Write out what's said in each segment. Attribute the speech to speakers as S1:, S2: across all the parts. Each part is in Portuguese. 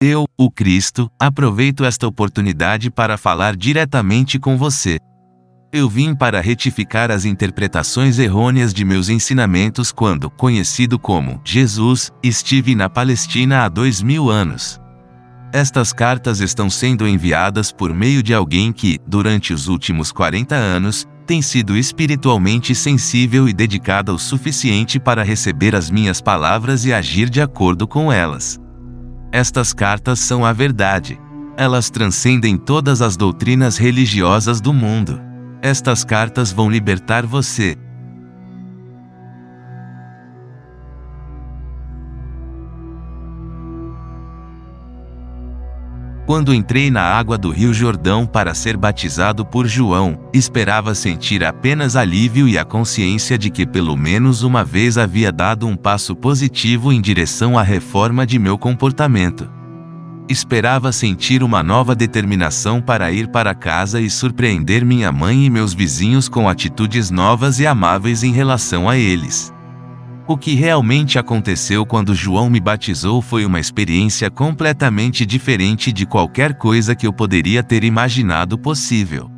S1: Eu, o Cristo, aproveito esta oportunidade para falar diretamente com você. Eu vim para retificar as interpretações errôneas de meus ensinamentos quando, conhecido como Jesus, estive na Palestina há 2000 anos. Estas cartas estão sendo enviadas por meio de alguém que, durante os últimos 40 anos, tem sido espiritualmente sensível e dedicada o suficiente para receber as minhas palavras e agir de acordo com elas. Estas cartas são a verdade. Elas transcendem todas as doutrinas religiosas do mundo. Estas cartas vão libertar você. Quando entrei na água do Rio Jordão para ser batizado por João, esperava sentir apenas alívio e a consciência de que pelo menos uma vez havia dado um passo positivo em direção à reforma de meu comportamento. Esperava sentir uma nova determinação para ir para casa e surpreender minha mãe e meus vizinhos com atitudes novas e amáveis em relação a eles. O que realmente aconteceu quando João me batizou foi uma experiência completamente diferente de qualquer coisa que eu poderia ter imaginado possível.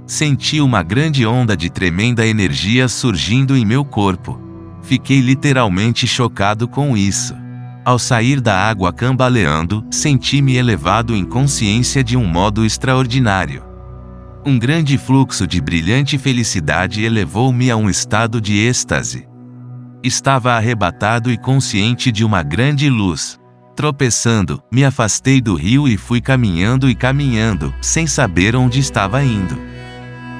S1: Senti uma grande onda de tremenda energia surgindo em meu corpo. Fiquei literalmente chocado com isso. Ao sair da água cambaleando, senti-me elevado em consciência de um modo extraordinário. Um grande fluxo de brilhante felicidade elevou-me a um estado de êxtase. Estava arrebatado e consciente de uma grande luz. Tropeçando, me afastei do rio e fui caminhando e caminhando, sem saber onde estava indo.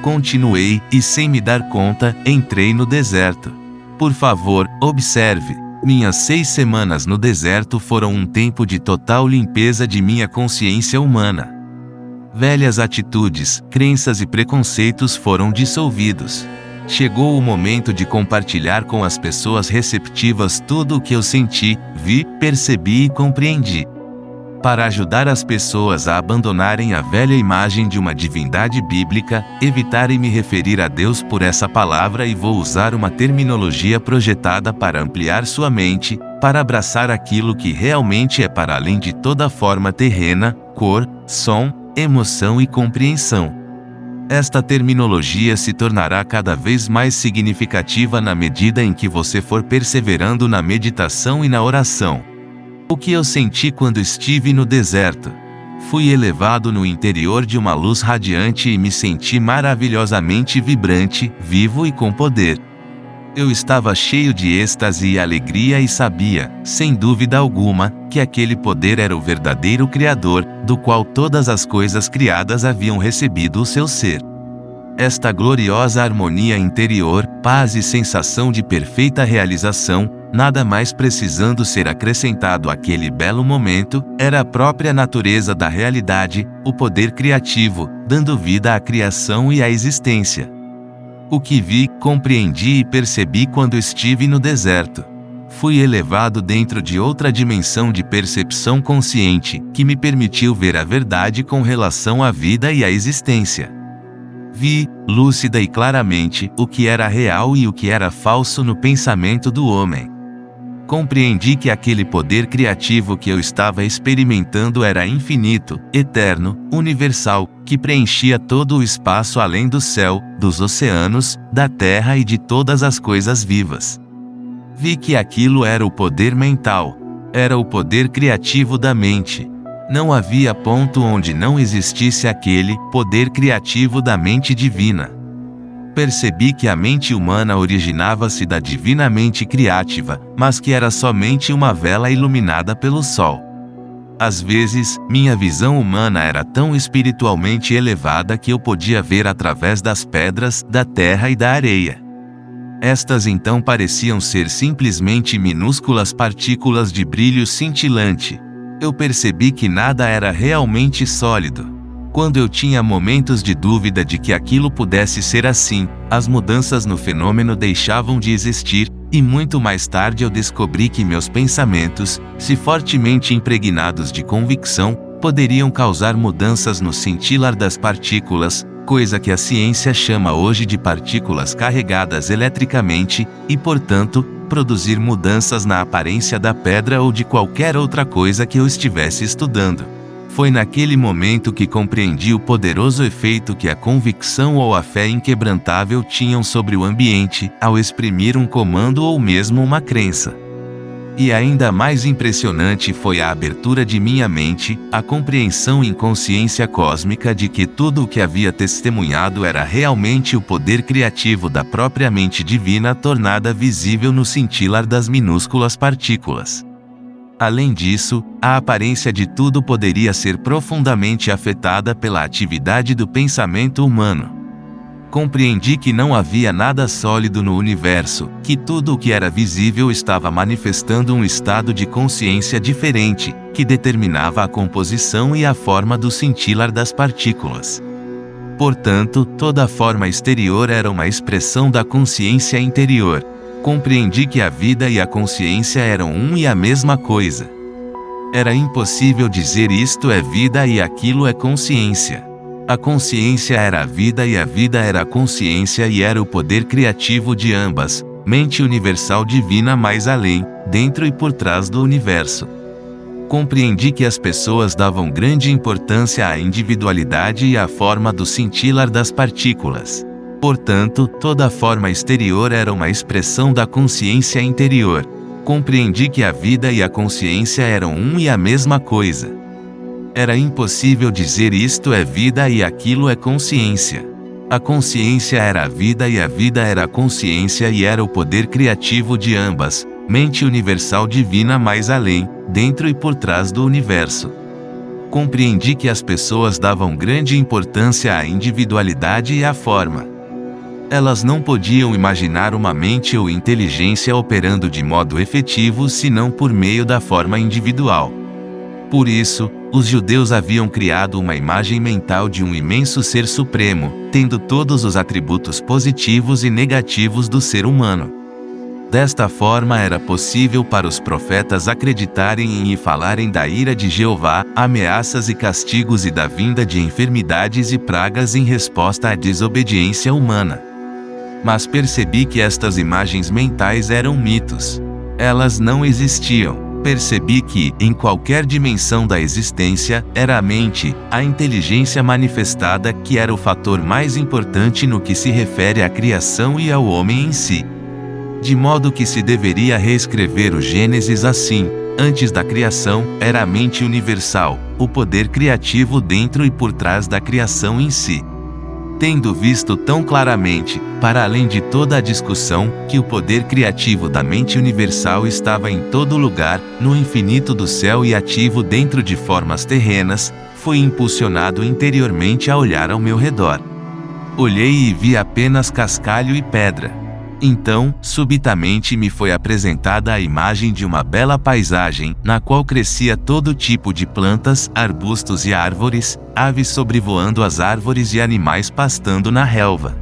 S1: Continuei, e sem me dar conta, entrei no deserto. Por favor, observe. Minhas 6 semanas no deserto foram um tempo de total limpeza de minha consciência humana. Velhas atitudes, crenças e preconceitos foram dissolvidos. Chegou o momento de compartilhar com as pessoas receptivas tudo o que eu senti, vi, percebi e compreendi. Para ajudar as pessoas a abandonarem a velha imagem de uma divindade bíblica, evitarem me referir a Deus por essa palavra e vou usar uma terminologia projetada para ampliar sua mente, para abraçar aquilo que realmente é para além de toda forma terrena, cor, som, emoção e compreensão. Esta terminologia se tornará cada vez mais significativa na medida em que você for perseverando na meditação e na oração. O que eu senti quando estive no deserto? Fui elevado no interior de uma luz radiante e me senti maravilhosamente vibrante, vivo e com poder. Eu estava cheio de êxtase e alegria e sabia, sem dúvida alguma, que aquele poder era o verdadeiro Criador, do qual todas as coisas criadas haviam recebido o seu ser. Esta gloriosa harmonia interior, paz e sensação de perfeita realização, nada mais precisando ser acrescentado àquele belo momento, era a própria natureza da realidade, o poder criativo, dando vida à criação e à existência. O que vi, compreendi e percebi quando estive no deserto. Fui elevado dentro de outra dimensão de percepção consciente, que me permitiu ver a verdade com relação à vida e à existência. Vi, lúcida e claramente, o que era real e o que era falso no pensamento do homem. Compreendi que aquele poder criativo que eu estava experimentando era infinito, eterno, universal, que preenchia todo o espaço além do céu, dos oceanos, da terra e de todas as coisas vivas. Vi que aquilo era o poder mental, era o poder criativo da mente. Não havia ponto onde não existisse aquele poder criativo da mente divina. Percebi que a mente humana originava-se da divina mente criativa, mas que era somente uma vela iluminada pelo sol. Às vezes, minha visão humana era tão espiritualmente elevada que eu podia ver através das pedras, da terra e da areia. Estas então pareciam ser simplesmente minúsculas partículas de brilho cintilante. Eu percebi que nada era realmente sólido. Quando eu tinha momentos de dúvida de que aquilo pudesse ser assim, as mudanças no fenômeno deixavam de existir, e muito mais tarde eu descobri que meus pensamentos, se fortemente impregnados de convicção, poderiam causar mudanças no cintilar das partículas, coisa que a ciência chama hoje de partículas carregadas eletricamente, e portanto, produzir mudanças na aparência da pedra ou de qualquer outra coisa que eu estivesse estudando. Foi naquele momento que compreendi o poderoso efeito que a convicção ou a fé inquebrantável tinham sobre o ambiente, ao exprimir um comando ou mesmo uma crença. E ainda mais impressionante foi a abertura de minha mente, a compreensão em consciência cósmica de que tudo o que havia testemunhado era realmente o poder criativo da própria mente divina tornada visível no cintilar das minúsculas partículas. Além disso, a aparência de tudo poderia ser profundamente afetada pela atividade do pensamento humano. Compreendi que não havia nada sólido no universo, que tudo o que era visível estava manifestando um estado de consciência diferente, que determinava a composição e a forma do cintilar das partículas. Portanto, toda forma exterior era uma expressão da consciência interior. Compreendi que a vida e a consciência eram um e a mesma coisa. Era impossível dizer isto é vida e aquilo é consciência. A consciência era a vida e a vida era a consciência e era o poder criativo de ambas, mente universal divina mais além, dentro e por trás do universo. Compreendi que as pessoas davam grande importância à individualidade e à forma do cintilar das partículas. Portanto, toda forma exterior era uma expressão da consciência interior. Compreendi que a vida e a consciência eram um e a mesma coisa. Era impossível dizer isto é vida e aquilo é consciência. A consciência era a vida e a vida era a consciência e era o poder criativo de ambas, mente universal divina mais além, dentro e por trás do universo. Compreendi que as pessoas davam grande importância à individualidade e à forma. Elas não podiam imaginar uma mente ou inteligência operando de modo efetivo senão por meio da forma individual. Por isso, os judeus haviam criado uma imagem mental de um imenso ser supremo, tendo todos os atributos positivos e negativos do ser humano. Desta forma era possível para os profetas acreditarem em e falarem da ira de Jeová, ameaças e castigos e da vinda de enfermidades e pragas em resposta à desobediência humana. Mas percebi que estas imagens mentais eram mitos. Elas não existiam. Percebi que, em qualquer dimensão da existência, era a mente, a inteligência manifestada que era o fator mais importante no que se refere à criação e ao homem em si. De modo que se deveria reescrever o Gênesis assim: antes da criação, era a mente universal, o poder criativo dentro e por trás da criação em si. Tendo visto tão claramente, para além de toda a discussão, que o poder criativo da mente universal estava em todo lugar, no infinito do céu e ativo dentro de formas terrenas, fui impulsionado interiormente a olhar ao meu redor. Olhei e vi apenas cascalho e pedra. Então, subitamente me foi apresentada a imagem de uma bela paisagem, na qual crescia todo tipo de plantas, arbustos e árvores, aves sobrevoando as árvores e animais pastando na relva.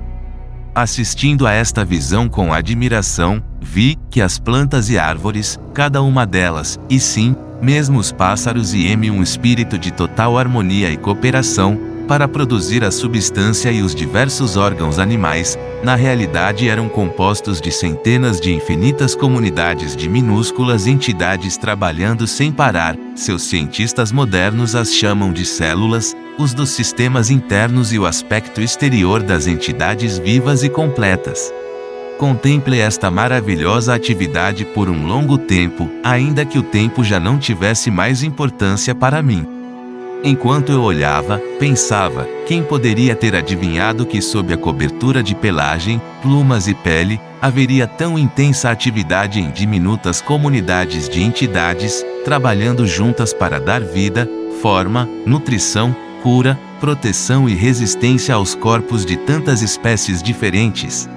S1: Assistindo a esta visão com admiração, vi que as plantas e árvores, cada uma delas, e sim, mesmo os pássaros e um espírito de total harmonia e cooperação, para produzir a substância e os diversos órgãos animais, na realidade eram compostos de centenas de infinitas comunidades de minúsculas entidades trabalhando sem parar. Seus cientistas modernos as chamam de células, os dos sistemas internos e o aspecto exterior das entidades vivas e completas. Contemple esta maravilhosa atividade por um longo tempo, ainda que o tempo já não tivesse mais importância para mim. Enquanto eu olhava, pensava, quem poderia ter adivinhado que sob a cobertura de pelagem, plumas e pele, haveria tão intensa atividade em diminutas comunidades de entidades, trabalhando juntas para dar vida, forma, nutrição, cura, proteção e resistência aos corpos de tantas espécies diferentes.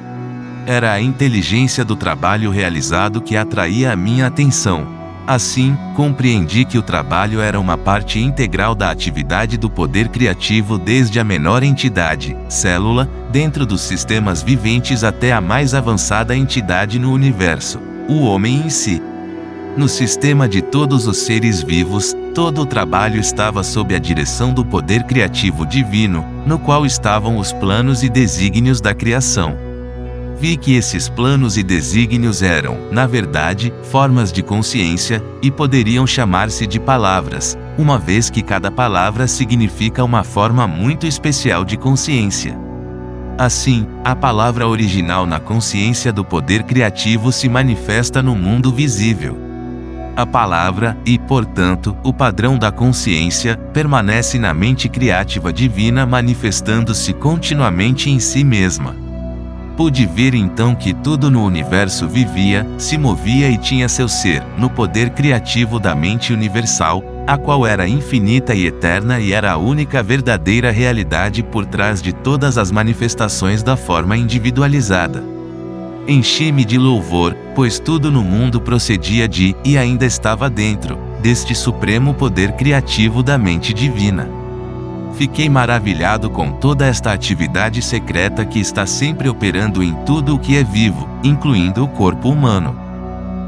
S1: Era a inteligência do trabalho realizado que atraía a minha atenção. Assim, compreendi que o trabalho era uma parte integral da atividade do poder criativo desde a menor entidade, célula, dentro dos sistemas viventes até a mais avançada entidade no universo, o homem em si. No sistema de todos os seres vivos, todo o trabalho estava sob a direção do poder criativo divino, no qual estavam os planos e desígnios da criação. Vi que esses planos e desígnios eram, na verdade, formas de consciência, e poderiam chamar-se de palavras, uma vez que cada palavra significa uma forma muito especial de consciência. Assim, a palavra original na consciência do poder criativo se manifesta no mundo visível. A palavra, e, portanto, o padrão da consciência, permanece na mente criativa divina manifestando-se continuamente em si mesma. Pude ver então que tudo no universo vivia, se movia e tinha seu ser, no poder criativo da mente universal, a qual era infinita e eterna e era a única verdadeira realidade por trás de todas as manifestações da forma individualizada. Enchi-me de louvor, pois tudo no mundo procedia de, e ainda estava dentro, deste supremo poder criativo da mente divina. Fiquei maravilhado com toda esta atividade secreta que está sempre operando em tudo o que é vivo, incluindo o corpo humano.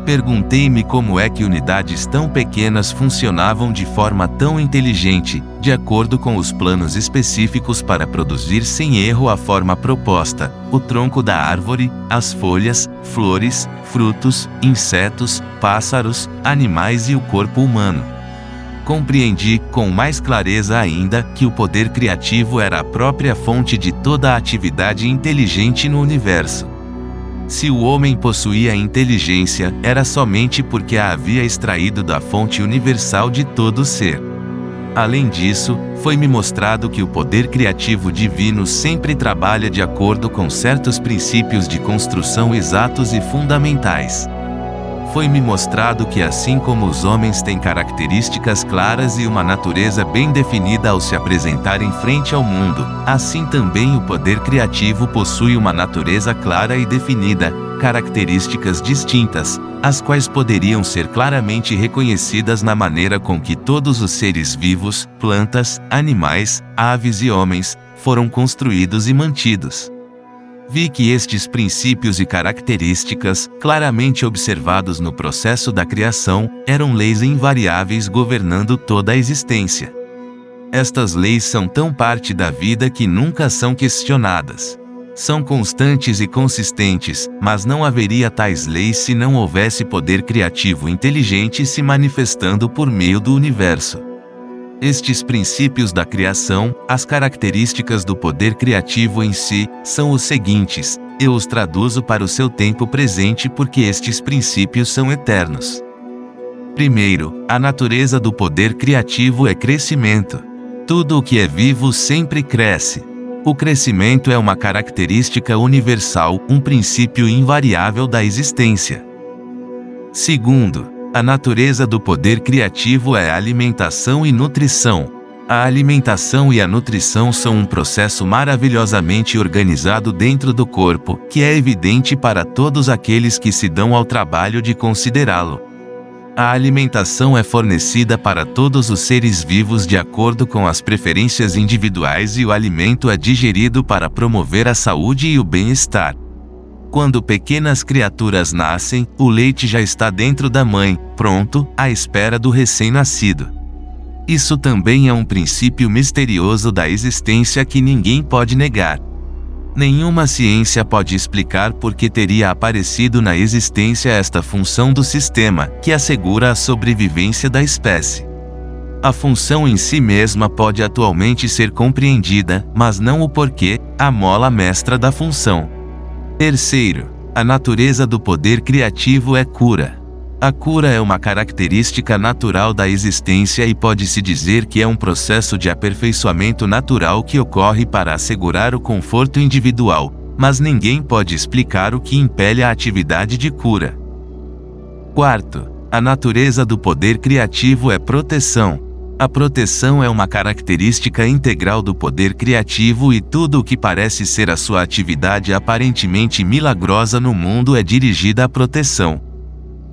S1: Perguntei-me como é que unidades tão pequenas funcionavam de forma tão inteligente, de acordo com os planos específicos para produzir sem erro a forma proposta, o tronco da árvore, as folhas, flores, frutos, insetos, pássaros, animais e o corpo humano. Compreendi, com mais clareza ainda, que o poder criativo era a própria fonte de toda a atividade inteligente no universo. Se o homem possuía inteligência, era somente porque a havia extraído da fonte universal de todo ser. Além disso, foi-me mostrado que o poder criativo divino sempre trabalha de acordo com certos princípios de construção exatos e fundamentais. Foi-me mostrado que assim como os homens têm características claras e uma natureza bem definida ao se apresentar em frente ao mundo, assim também o poder criativo possui uma natureza clara e definida, características distintas, as quais poderiam ser claramente reconhecidas na maneira com que todos os seres vivos, plantas, animais, aves e homens, foram construídos e mantidos. Vi que estes princípios e características, claramente observados no processo da criação, eram leis invariáveis governando toda a existência. Estas leis são tão parte da vida que nunca são questionadas. São constantes e consistentes, mas não haveria tais leis se não houvesse poder criativo inteligente se manifestando por meio do universo. Estes princípios da criação, as características do poder criativo em si, são os seguintes, eu os traduzo para o seu tempo presente porque estes princípios são eternos. Primeiro, a natureza do poder criativo é crescimento. Tudo o que é vivo sempre cresce. O crescimento é uma característica universal, um princípio invariável da existência. Segundo, a natureza do poder criativo é alimentação e nutrição. A alimentação e a nutrição são um processo maravilhosamente organizado dentro do corpo, que é evidente para todos aqueles que se dão ao trabalho de considerá-lo. A alimentação é fornecida para todos os seres vivos de acordo com as preferências individuais e o alimento é digerido para promover a saúde e o bem-estar. Quando pequenas criaturas nascem, o leite já está dentro da mãe, pronto, à espera do recém-nascido. Isso também é um princípio misterioso da existência que ninguém pode negar. Nenhuma ciência pode explicar por que teria aparecido na existência esta função do sistema, que assegura a sobrevivência da espécie. A função em si mesma pode atualmente ser compreendida, mas não o porquê, a mola mestra da função. Terceiro, a natureza do poder criativo é cura. A cura é uma característica natural da existência e pode-se dizer que é um processo de aperfeiçoamento natural que ocorre para assegurar o conforto individual, mas ninguém pode explicar o que impele a atividade de cura. Quarto, a natureza do poder criativo é proteção. A proteção é uma característica integral do poder criativo e tudo o que parece ser a sua atividade aparentemente milagrosa no mundo é dirigida à proteção.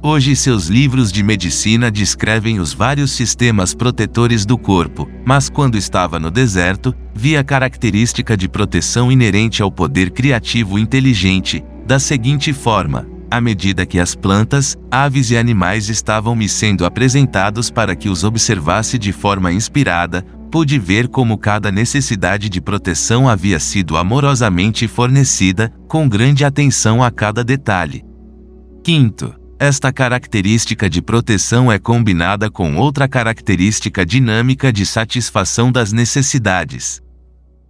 S1: Hoje seus livros de medicina descrevem os vários sistemas protetores do corpo, mas quando estava no deserto, vi a característica de proteção inerente ao poder criativo inteligente, da seguinte forma: À medida que as plantas, aves e animais estavam me sendo apresentados para que os observasse de forma inspirada, pude ver como cada necessidade de proteção havia sido amorosamente fornecida, com grande atenção a cada detalhe. Quinto, esta característica de proteção é combinada com outra característica dinâmica de satisfação das necessidades.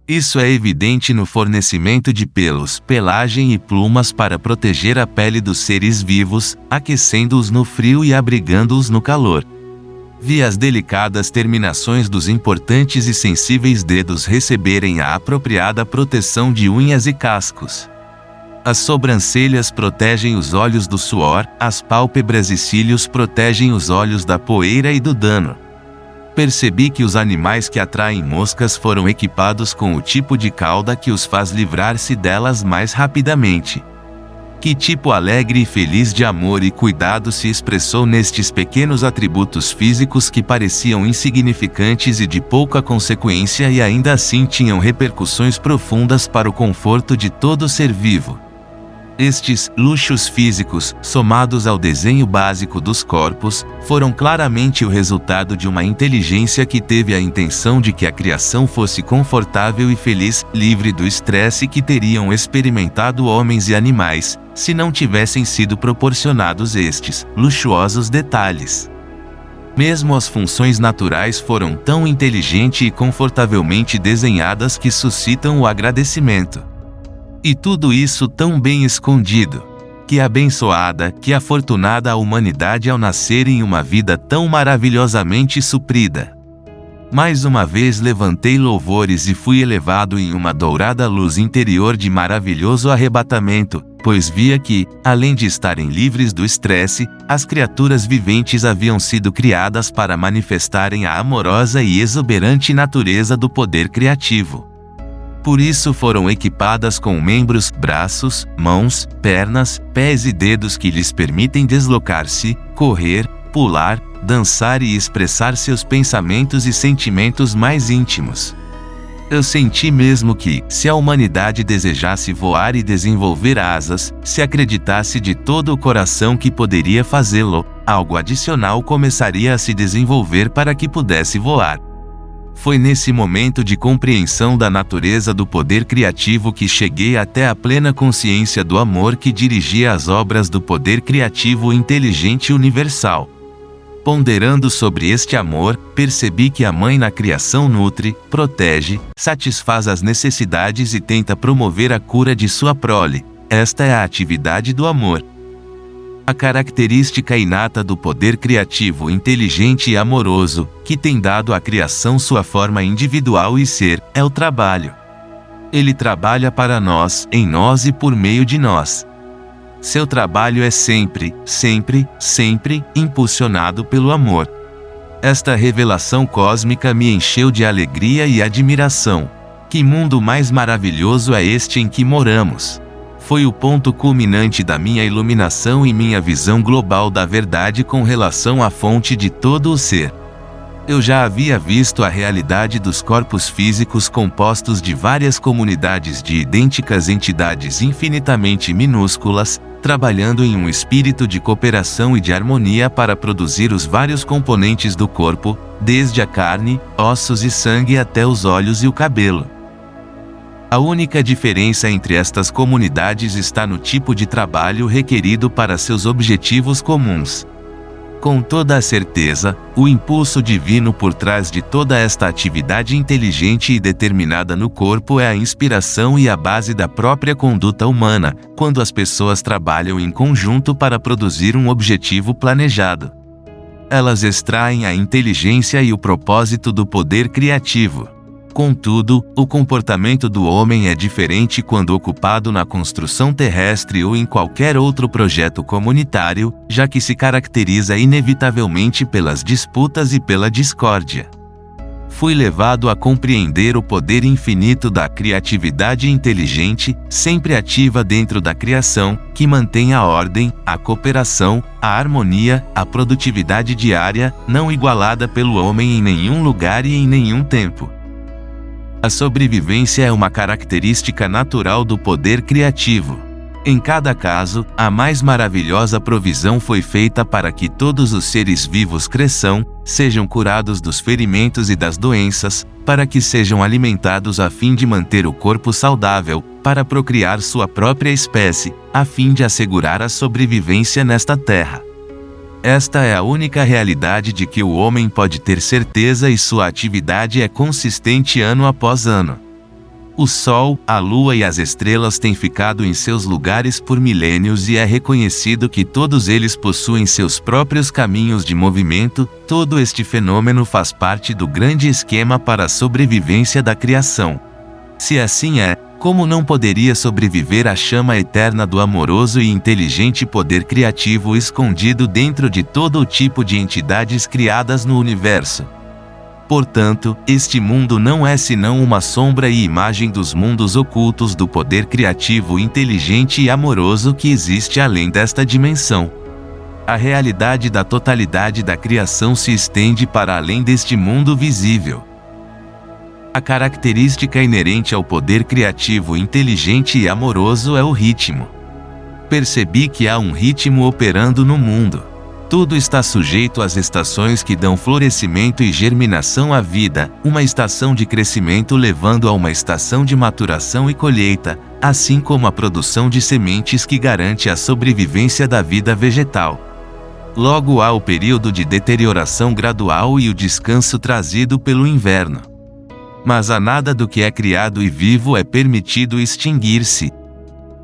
S1: Isso é evidente no fornecimento de pelos, pelagem e plumas para proteger a pele dos seres vivos, aquecendo-os no frio e abrigando-os no calor. Vi as delicadas terminações dos importantes e sensíveis dedos receberem a apropriada proteção de unhas e cascos. As sobrancelhas protegem os olhos do suor, as pálpebras e cílios protegem os olhos da poeira e do dano. Percebi que os animais que atraem moscas foram equipados com o tipo de cauda que os faz livrar-se delas mais rapidamente. Que tipo alegre e feliz de amor e cuidado se expressou nestes pequenos atributos físicos que pareciam insignificantes e de pouca consequência e ainda assim tinham repercussões profundas para o conforto de todo ser vivo. Estes luxos físicos, somados ao desenho básico dos corpos, foram claramente o resultado de uma inteligência que teve a intenção de que a criação fosse confortável e feliz, livre do estresse que teriam experimentado homens e animais, se não tivessem sido proporcionados estes luxuosos detalhes. Mesmo as funções naturais foram tão inteligente e confortavelmente desenhadas que suscitam o agradecimento. E tudo isso tão bem escondido. Que abençoada, que afortunada a humanidade ao nascer em uma vida tão maravilhosamente suprida. Mais uma vez levantei louvores e fui elevado em uma dourada luz interior de maravilhoso arrebatamento, pois via que, além de estarem livres do estresse, as criaturas viventes haviam sido criadas para manifestarem a amorosa e exuberante natureza do poder criativo. Por isso foram equipadas com membros, braços, mãos, pernas, pés e dedos que lhes permitem deslocar-se, correr, pular, dançar e expressar seus pensamentos e sentimentos mais íntimos. Eu senti mesmo que, se a humanidade desejasse voar e desenvolver asas, se acreditasse de todo o coração que poderia fazê-lo, algo adicional começaria a se desenvolver para que pudesse voar. Foi nesse momento de compreensão da natureza do poder criativo que cheguei até a plena consciência do amor que dirigia as obras do poder criativo inteligente universal. Ponderando sobre este amor, percebi que a mãe na criação nutre, protege, satisfaz as necessidades e tenta promover a cura de sua prole. Esta é a atividade do amor. A característica inata do poder criativo inteligente e amoroso, que tem dado à criação sua forma individual e ser, é o trabalho. Ele trabalha para nós, em nós e por meio de nós. Seu trabalho é sempre, sempre, sempre, impulsionado pelo amor. Esta revelação cósmica me encheu de alegria e admiração. Que mundo mais maravilhoso é este em que moramos! Foi o ponto culminante da minha iluminação e minha visão global da verdade com relação à fonte de todo o ser. Eu já havia visto a realidade dos corpos físicos compostos de várias comunidades de idênticas entidades infinitamente minúsculas, trabalhando em um espírito de cooperação e de harmonia para produzir os vários componentes do corpo, desde a carne, ossos e sangue até os olhos e o cabelo. A única diferença entre estas comunidades está no tipo de trabalho requerido para seus objetivos comuns. Com toda a certeza, o impulso divino por trás de toda esta atividade inteligente e determinada no corpo é a inspiração e a base da própria conduta humana, quando as pessoas trabalham em conjunto para produzir um objetivo planejado. Elas extraem a inteligência e o propósito do poder criativo. Contudo, o comportamento do homem é diferente quando ocupado na construção terrestre ou em qualquer outro projeto comunitário, já que se caracteriza inevitavelmente pelas disputas e pela discórdia. Fui levado a compreender o poder infinito da criatividade inteligente, sempre ativa dentro da criação, que mantém a ordem, a cooperação, a harmonia, a produtividade diária, não igualada pelo homem em nenhum lugar e em nenhum tempo. A sobrevivência é uma característica natural do poder criativo. Em cada caso, a mais maravilhosa provisão foi feita para que todos os seres vivos cresçam, sejam curados dos ferimentos e das doenças, para que sejam alimentados a fim de manter o corpo saudável, para procriar sua própria espécie, a fim de assegurar a sobrevivência nesta terra. Esta é a única realidade de que o homem pode ter certeza e sua atividade é consistente ano após ano. O Sol, a Lua e as estrelas têm ficado em seus lugares por milênios e é reconhecido que todos eles possuem seus próprios caminhos de movimento. Todo este fenômeno faz parte do grande esquema para a sobrevivência da criação. Se assim é, como não poderia sobreviver a chama eterna do amoroso e inteligente poder criativo escondido dentro de todo o tipo de entidades criadas no universo? Portanto, este mundo não é senão uma sombra e imagem dos mundos ocultos do poder criativo inteligente e amoroso que existe além desta dimensão. A realidade da totalidade da criação se estende para além deste mundo visível. A característica inerente ao poder criativo inteligente e amoroso é o ritmo. Percebi que há um ritmo operando no mundo. Tudo está sujeito às estações que dão florescimento e germinação à vida, uma estação de crescimento levando a uma estação de maturação e colheita, assim como a produção de sementes que garante a sobrevivência da vida vegetal. Logo há o período de deterioração gradual e o descanso trazido pelo inverno. Mas a nada do que é criado e vivo é permitido extinguir-se.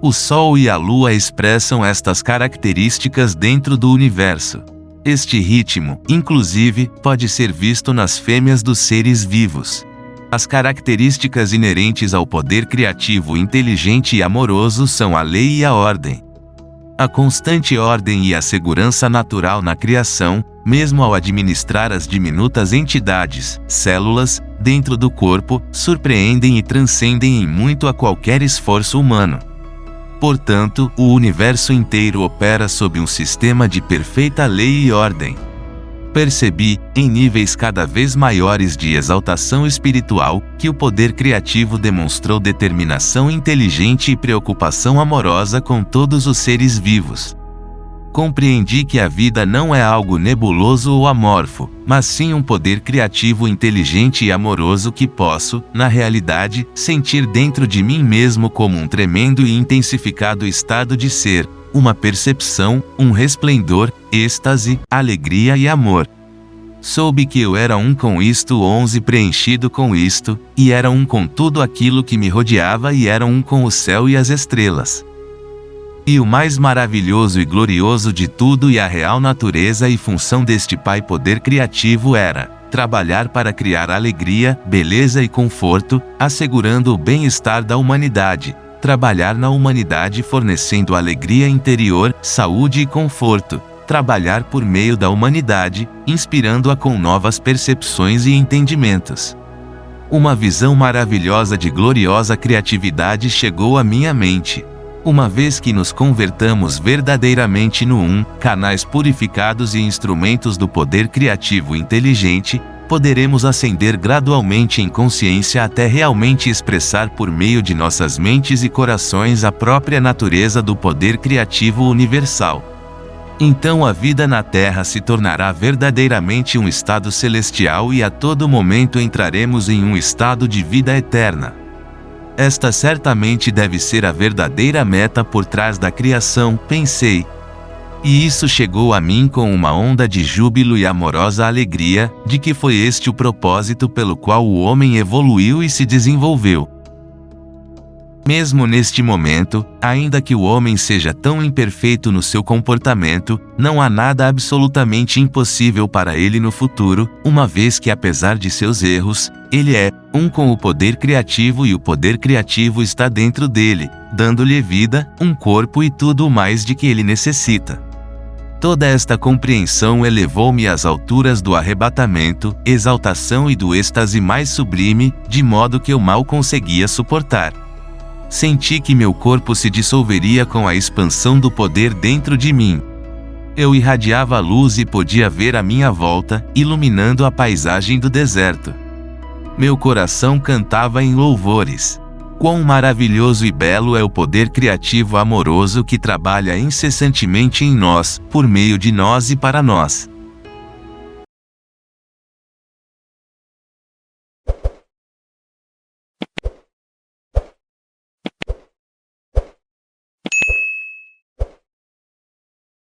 S1: O Sol e a Lua expressam estas características dentro do universo. Este ritmo, inclusive, pode ser visto nas fêmeas dos seres vivos. As características inerentes ao poder criativo inteligente e amoroso são a lei e a ordem. A constante ordem e a segurança natural na criação, mesmo ao administrar as diminutas entidades, células, dentro do corpo, surpreendem e transcendem em muito a qualquer esforço humano. Portanto, o universo inteiro opera sob um sistema de perfeita lei e ordem. Percebi, em níveis cada vez maiores de exaltação espiritual, que o poder criativo demonstrou determinação inteligente e preocupação amorosa com todos os seres vivos. Compreendi que a vida não é algo nebuloso ou amorfo, mas sim um poder criativo inteligente e amoroso que posso, na realidade, sentir dentro de mim mesmo como um tremendo e intensificado estado de ser, uma percepção, um resplendor, êxtase, alegria e amor. Soube que eu era um com isto 11 preenchido com isto, e era um com tudo aquilo que me rodeava e era um com o céu e as estrelas. E o mais maravilhoso e glorioso de tudo e a real natureza e função deste Pai poder criativo era trabalhar para criar alegria, beleza e conforto, assegurando o bem-estar da humanidade, trabalhar na humanidade fornecendo alegria interior, saúde e conforto, trabalhar por meio da humanidade, inspirando-a com novas percepções e entendimentos. Uma visão maravilhosa de gloriosa criatividade chegou à minha mente. Uma vez que nos convertamos verdadeiramente no canais purificados e instrumentos do poder criativo inteligente, poderemos ascender gradualmente em consciência até realmente expressar por meio de nossas mentes e corações a própria natureza do poder criativo universal. Então a vida na Terra se tornará verdadeiramente um estado celestial e a todo momento entraremos em um estado de vida eterna. Esta certamente deve ser a verdadeira meta por trás da criação, pensei. E isso chegou a mim com uma onda de júbilo e amorosa alegria, de que foi este o propósito pelo qual o homem evoluiu e se desenvolveu. Mesmo neste momento, ainda que o homem seja tão imperfeito no seu comportamento, não há nada absolutamente impossível para ele no futuro, uma vez que apesar de seus erros, ele é um com o poder criativo e o poder criativo está dentro dele, dando-lhe vida, um corpo e tudo o mais de que ele necessita. Toda esta compreensão elevou-me às alturas do arrebatamento, exaltação e do êxtase mais sublime, de modo que eu mal conseguia suportar. Senti que meu corpo se dissolveria com a expansão do poder dentro de mim. Eu irradiava a luz e podia ver à minha volta, iluminando a paisagem do deserto. Meu coração cantava em louvores. Quão maravilhoso e belo é o poder criativo amoroso que trabalha incessantemente em nós, por meio de nós e para nós.